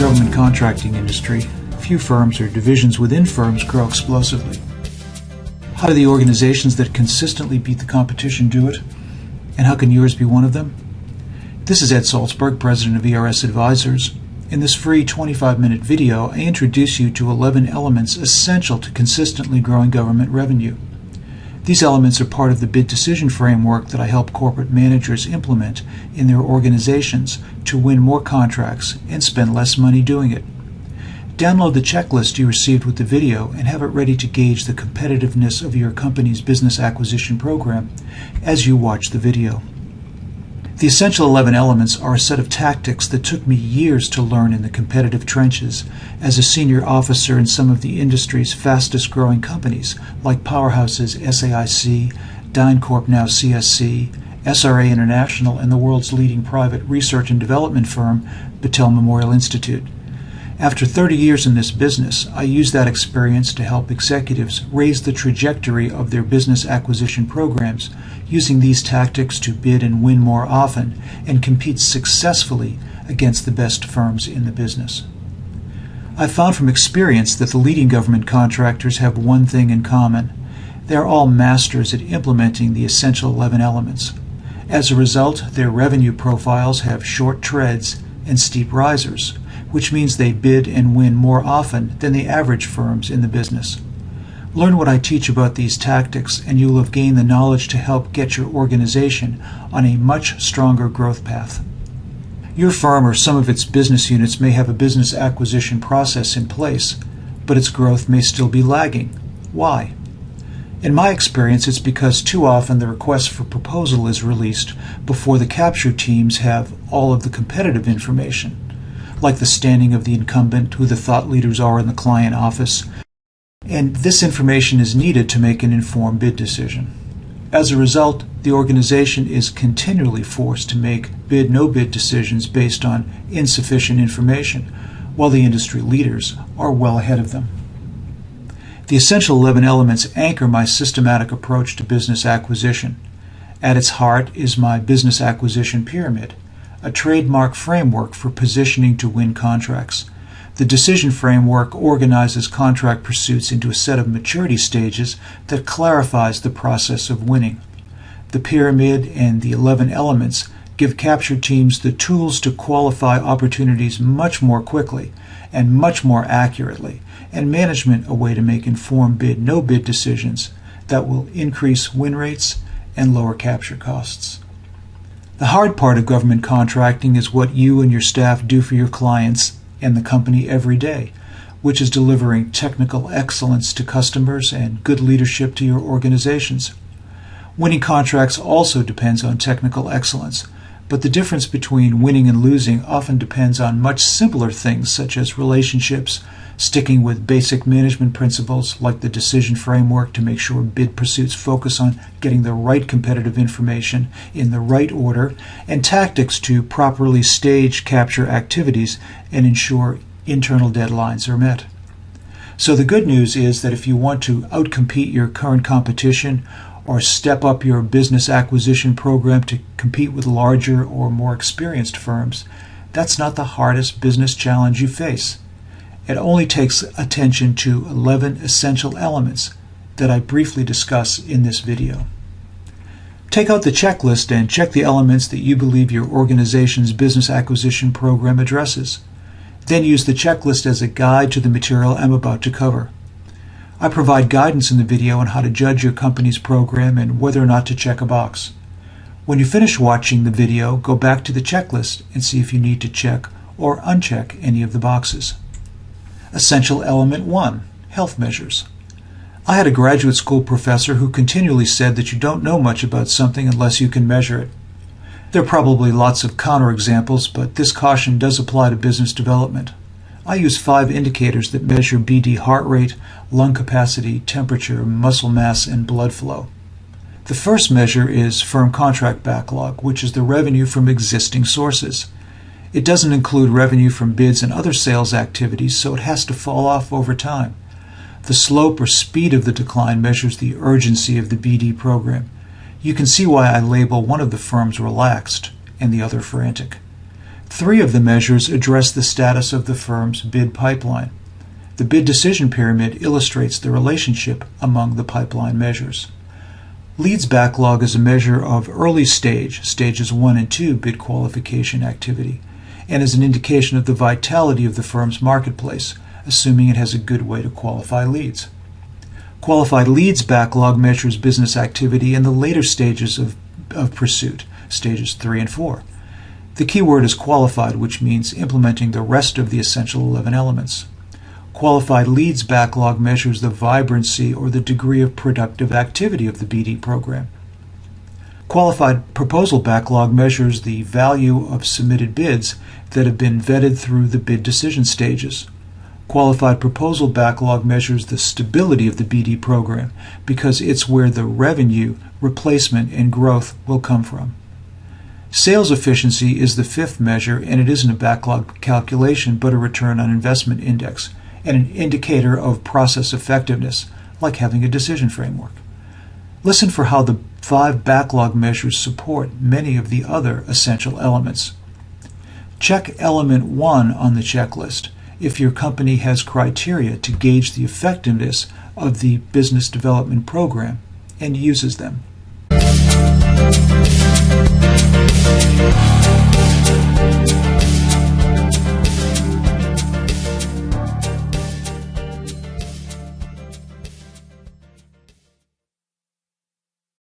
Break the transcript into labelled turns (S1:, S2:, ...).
S1: government contracting industry, few firms or divisions within firms grow explosively. How do the organizations that consistently beat the competition do it? And how can yours be one of them? This is Ed Salzberg, president of ERS Advisors. In this free 25-minute video, I introduce you to 11 elements essential to consistently growing government revenue. These elements are part of the bid decision framework that I help corporate managers implement in their organizations to win more contracts and spend less money doing it. Download the checklist you received with the video and have it ready to gauge the competitiveness of your company's business acquisition program as you watch the video. The essential 11 elements are a set of tactics that took me years to learn in the competitive trenches as a senior officer in some of the industry's fastest growing companies like powerhouses SAIC, DynCorp, now CSC, SRA International, and the world's leading private research and development firm, Battelle Memorial Institute. After 30 years in this business, I use that experience to help executives raise the trajectory of their business acquisition programs using these tactics to bid and win more often and compete successfully against the best firms in the business. I've found from experience that the leading government contractors have one thing in common. They're all masters at implementing the essential 11 elements. As a result, their revenue profiles have short treads and steep risers, which means they bid and win more often than the average firms in the business. Learn what I teach about these tactics, and you'll have gained the knowledge to help get your organization on a much stronger growth path. Your firm or some of its business units may have a business acquisition process in place, but its growth may still be lagging. Why? In my experience, it's because too often the request for proposal is released before the capture teams have all of the competitive information, like the standing of the incumbent, who the thought leaders are in the client office, and this information is needed to make an informed bid decision. As a result, the organization is continually forced to make bid-no-bid decisions based on insufficient information, while the industry leaders are well ahead of them. The essential 11 elements anchor my systematic approach to business acquisition. At its heart is my business acquisition pyramid, a trademark framework for positioning to win contracts. The decision framework organizes contract pursuits into a set of maturity stages that clarifies the process of winning. The pyramid and the 11 elements give capture teams the tools to qualify opportunities much more quickly and much more accurately, and management a way to make informed bid-no-bid decisions that will increase win rates and lower capture costs. The hard part of government contracting is what you and your staff do for your clients and the company every day, which is delivering technical excellence to customers and good leadership to your organizations. Winning contracts also depends on technical excellence, but the difference between winning and losing often depends on much simpler things such as relationships, sticking with basic management principles like the decision framework to make sure bid pursuits focus on getting the right competitive information in the right order, and tactics to properly stage capture activities and ensure internal deadlines are met. So the good news is that if you want to outcompete your current competition or step up your business acquisition program to compete with larger or more experienced firms, that's not the hardest business challenge you face. It only takes attention to 11 essential elements that I briefly discuss in this video. Take out the checklist and check the elements that you believe your organization's business acquisition program addresses. Then use the checklist as a guide to the material I'm about to cover. I provide guidance in the video on how to judge your company's program and whether or not to check a box. When you finish watching the video, go back to the checklist and see if you need to check or uncheck any of the boxes. Essential Element 1, Health Measures. I had a graduate school professor who continually said that you don't know much about something unless you can measure it. There are probably lots of counterexamples, but this caution does apply to business development. I use 5 indicators that measure BD heart rate, lung capacity, temperature, muscle mass, and blood flow. The first measure is firm contract backlog, which is the revenue from existing sources. It doesn't include revenue from bids and other sales activities, so it has to fall off over time. The slope or speed of the decline measures the urgency of the BD program. You can see why I label one of the firms relaxed and the other frantic. 3 of the measures address the status of the firm's bid pipeline. The bid decision pyramid illustrates the relationship among the pipeline measures. Leads backlog is a measure of early stage, stages 1 and 2 bid qualification activity, and is an indication of the vitality of the firm's marketplace, assuming it has a good way to qualify leads. Qualified leads backlog measures business activity in the later stages of pursuit, stages 3 and 4. The key word is qualified, which means implementing the rest of the essential 11 elements. Qualified leads backlog measures the vibrancy or the degree of productive activity of the BD program. Qualified proposal backlog measures the value of submitted bids that have been vetted through the bid decision stages. Qualified proposal backlog measures the stability of the BD program because it's where the revenue, replacement, and growth will come from. Sales efficiency is the 5th measure, and it isn't a backlog calculation but a return on investment index and an indicator of process effectiveness, like having a decision framework. Listen for how the 5 backlog measures support many of the other essential elements. Check element 1 on the checklist if your company has criteria to gauge the effectiveness of the business development program and uses them.